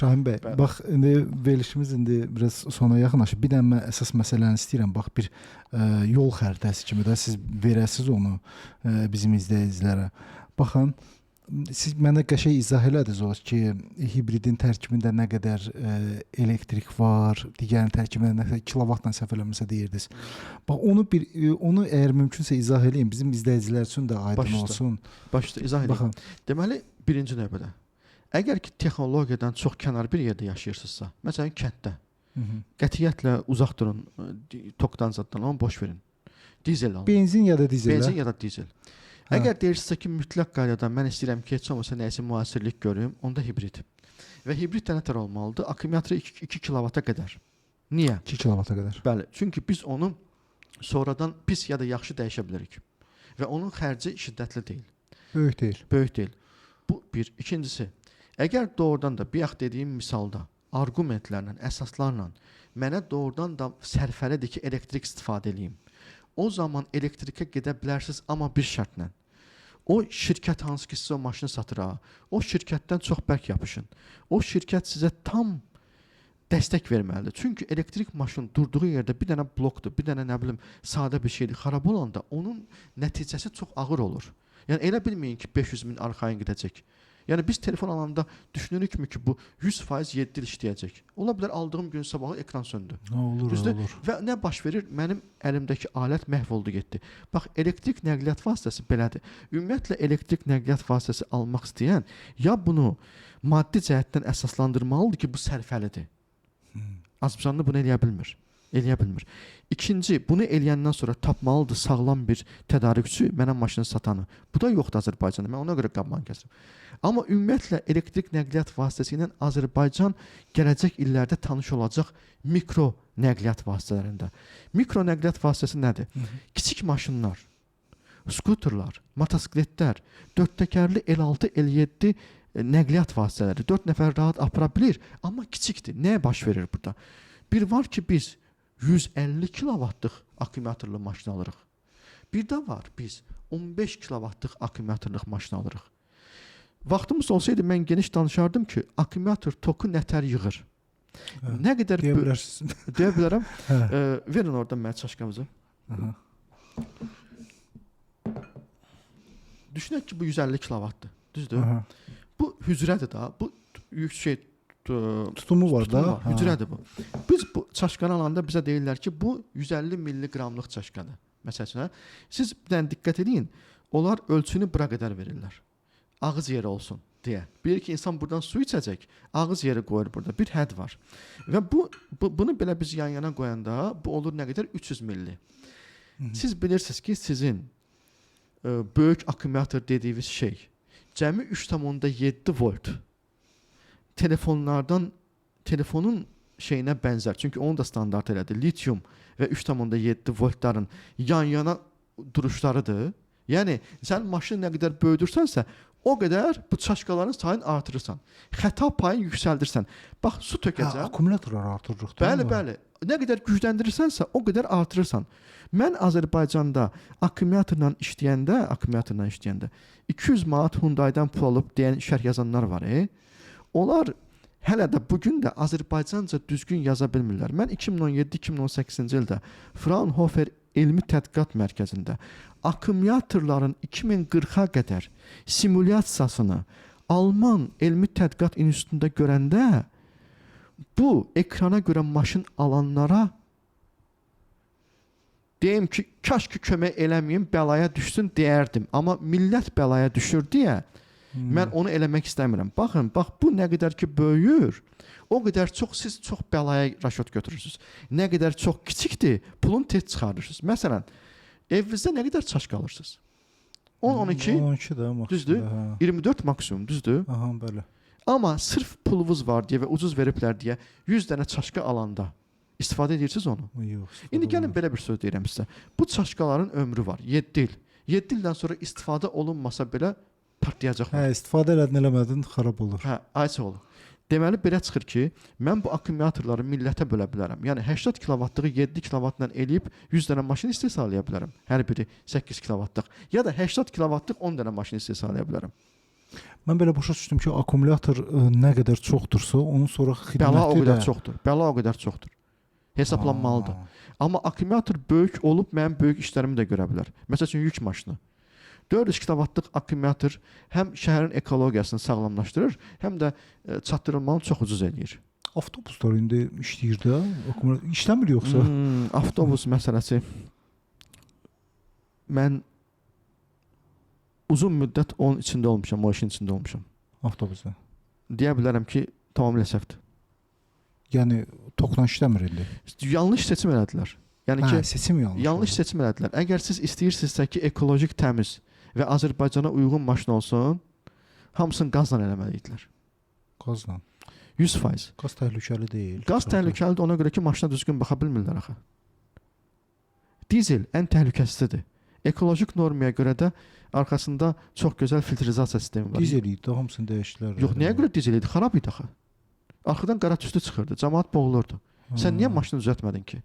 Şahin bəy, Bəli. bax indi verilişimiz indi biraz sona yaxınlaşır. Bir də mən əsas məsələni istəyirəm. Bax bir yol xəritəsi kimi də siz verəsiz onu bizim izləyicilərə. Baxın, siz mənə qəşəng izah elədiniz o ki, hibridin tərkibində nə qədər elektrik var, digərin tərkibində nə qədər kilovatla səhv eləmirəmsə deyirdiniz. Bax onu əgər mümkünsə izah eləyin, bizim izləyicilər üçün də aydın olsun. Başda izah edeyim. Deməli, birinci növbədə əgər ki texnologiyadan çox kənar bir yerdə yaşayırsınızsa, məsələn kənddə, qətiyyətlə uzaq durun tokdan zaddan, onu boş verin. Dizel alın. Benzin ya da dizel. Benzin ya da dizel. Əgər deyirsinizsə ki, mütləq qaydada mən istəyirəm ki, heç olmasa nəyisə müasirlik görüm, onda hibrid. Və hibrid də nətər olmalıdır? Akkumulyator 2 kilovata qədər. Niyə? 2 kilovata qədər. Bəli, çünki biz onu sonradan pis ya da yaxşı dəyişə bilərik. Və onun xərci şiddətli deyil. Böyük deyil. Böyük deyil. Bu bir. İkincisi, əgər doğrudan da bayaq dediyim misalda arqumentlərlə, əsaslarla mənə doğrudan da sərfəlidir ki, elektrik istifadə edeyim. O zaman elektrikə gedə bilərsiniz, amma bir şərtlə. O şirkət hansı ki sizə o maşını satır, o şirkətdən çox bərk yapışın. O şirkət sizə tam dəstək verməlidir. Çünki elektrik maşın durduğu yerdə bir dənə blokdur, bir dənə nə bilim sadə bir şeydir. Xarab olanda onun nəticəsi çox ağır olur. Yəni elə bilməyin ki 500 min arxayın gedəcək. Yəni biz telefon alanda düşünürükmü ki bu 100% 7 il işləyəcək. Ola bilər aldığım gün sabahı ekran söndü. Olur, düzdür? olur. Və nə baş verir? Mənim əlimdəki alət məhv oldu, getdi. Bax, elektrik nəqliyyat vasitəsi belədir. Ümumiyyətlə elektrik nəqliyyat vasitəsi almaq istəyən ya bunu maddi cəhətdən əsaslandırmalıdır ki, bu sərfəlidir. Azərbaycanlı bunu eləyə bilmir. Eləyə bilmir. İkinci, bunu eləyəndən sonra tapmalıdır sağlam bir tədarükçü mənə maşını satanı. Bu da yoxdur Azərbaycanda. Mən ona görə qabağını kəsirim. Amma ümumiyyətlə elektrik nəqliyyat vasitəsi ilə Azərbaycan gələcək illərdə tanış olacaq mikro nəqliyyat vasitələrində. Mikro nəqliyyat vasitəsi nədir? Kiçik maşınlar, skuterlar, motosikletlər, 4 təkərli L6, L7 nəqliyyat vasitələri 4 nəfər rahat apara bilir, amma kiçikdir. Nəyə baş verir burada? Bir var ki biz 150 kilovatlıq akkumulyatorlu maşın alırıq. Bir də var biz 15 kilovatlıq akkumulyatorluq maşın alırıq. Vaxtımız olsaydı mən geniş danışardım ki, akkumulyator toku nətər yığır. Nə qədər deyə bilərsiniz. Deyə bilərəm. Verin oradan mənə çaşqamızı. Düşünək ki bu 150 kilovatdır. Düzdür? Bu hücrədir da. Bu yüksək tutumu var da. Hücrədir bu. Biz bu çaşqanı alanda bizə deyirlər ki, bu 150 milliqramlıq çaşqadır. Məsələn, siz bir dənə diqqət edin, onlar ölçünü bura qədər verirlər. Ağız yeri olsun deyə. Bilir ki, insan buradan su içəcək, ağız yeri qoyur burada. Bir hədd var. Və bunu belə biz yan-yana qoyanda bu olur nə qədər? 300 milli. Siz bilirsiniz ki, sizin böyük akkumulyator dediyiniz şey cəmi 3,7 volt telefonun şeyinə bənzər. Çünki onun da standart elədir. Lityum və 3,7 voltların yan-yana duruşlarıdır. Yəni, sən maşını nə qədər böyüdürsənsə, o qədər bu çaşqaların sayını artırırsan. Xəta payını yüksəldirsən. Bax, su tökəcək. Akkumulyatorları artırırıq. Bəli. Nə qədər gücləndirirsənsə, o qədər artırırsan. Mən Azərbaycanda akkumulyatorla işləyəndə 200 manat Hyundai'dan pul alıb deyən şərh yazanlar var. Onlar hələ də bugün də Azərbaycanca düzgün yaza bilmirlər. Mən 2017-2018-ci ildə Fraunhofer Elmi Tədqiqat Mərkəzində akkumulyatorların 2040-a qədər simulyasiyasını Alman Elmi Tədqiqat İnstitutunda görəndə bu ekrana görə maşın alanlara deyim ki, kaş ki kömək eləməyim, bəlaya düşsün deyərdim. Amma millət bəlaya düşür deyə mən onu eləmək istəmirəm. Baxın, bu nə qədər ki böyür, o qədər çox siz çox bəlaya raşot götürürsünüz. Nə qədər çox kiçikdir, pulun tez çıxarırsınız. Məsələn, evinizdə nə qədər çaşqa alırsınız? 10-12, 12 də maksimum. Düzdür? 24 maksimum, düzdür? Aha, bəli. Amma sırf pulunuz var deyə və ucuz veriblər deyə 100 dənə çaşqa alanda istifadə edirsiniz onu. Yox. İndi gəlin belə bir söz deyirəm sizə. Bu çaşqaların ömrü var, 7 il. 7 ildən sonra istifadə olunmasa belə partlayacaqlar. İstifadə eləmədin, xarab olur. Ayça olur. Deməli belə çıxır ki, mən bu akkumulyatorları millətə bölə bilərəm. Yəni 80 kilovatlığı 7 kilovatla eləyib 100 dənə maşın istehsal edə bilərəm. Hər biri 8 kilovatlıq. Ya da 80 kilovatlıq 10 dənə maşın istehsal edə bilərəm. Mən belə başa düşdüm ki, akkumulyator nə qədər çoxdursa, onun sonra Bəla o xidməti qədər də çoxdur. Bəla o qədər çoxdur. Hesablanmalıdır. Aa, Amma akkumulyator böyük olub mənim böyük işlərimi də görə bilər. Məsəl üçün yük maşını. 400 kW-lıq akkumulyator həm şəhərin ekologiyasını sağlamlaşdırır, həm də çatdırılmanı çox ucuz eləyir. Avtobuslar indi işləyir də, akkumulyator işləmir yoxsa? Avtobus məsələsi. Mən uzun müddət onun içində olmuşam, o işin içində olmuşam. Avtobusda. Deyə bilərəm ki, tamamilə səhvdir. Yəni tokla işləmir indi. Yanlış seçim elədilər. Yəni ki, seçim yanlış. yanlış seçim elədilər. Əgər siz istəyirsinizsə ki, ekolojik təmiz və Azərbaycana uyğun maşın olsun, hamısını qazla eləməlidirlər. Qazla. 100%. Qaz təhlükəli deyil. Qaz təhlükəlidir ona görə ki, maşına düzgün baxa bilmirlər axı. Dizel ən təhlükəsizdir. Ekolojik normaya görə də arxasında çox gözəl filtrizasiya sistemi var. Dizel idi, hamısını dəyişdilər. Yox, nəyə görə dizel idi? Xarab idi axı. Arxadan qara tüstü çıxırdı, cəmaət boğulurdu. Sən niyə maşını düzəltmədin ki?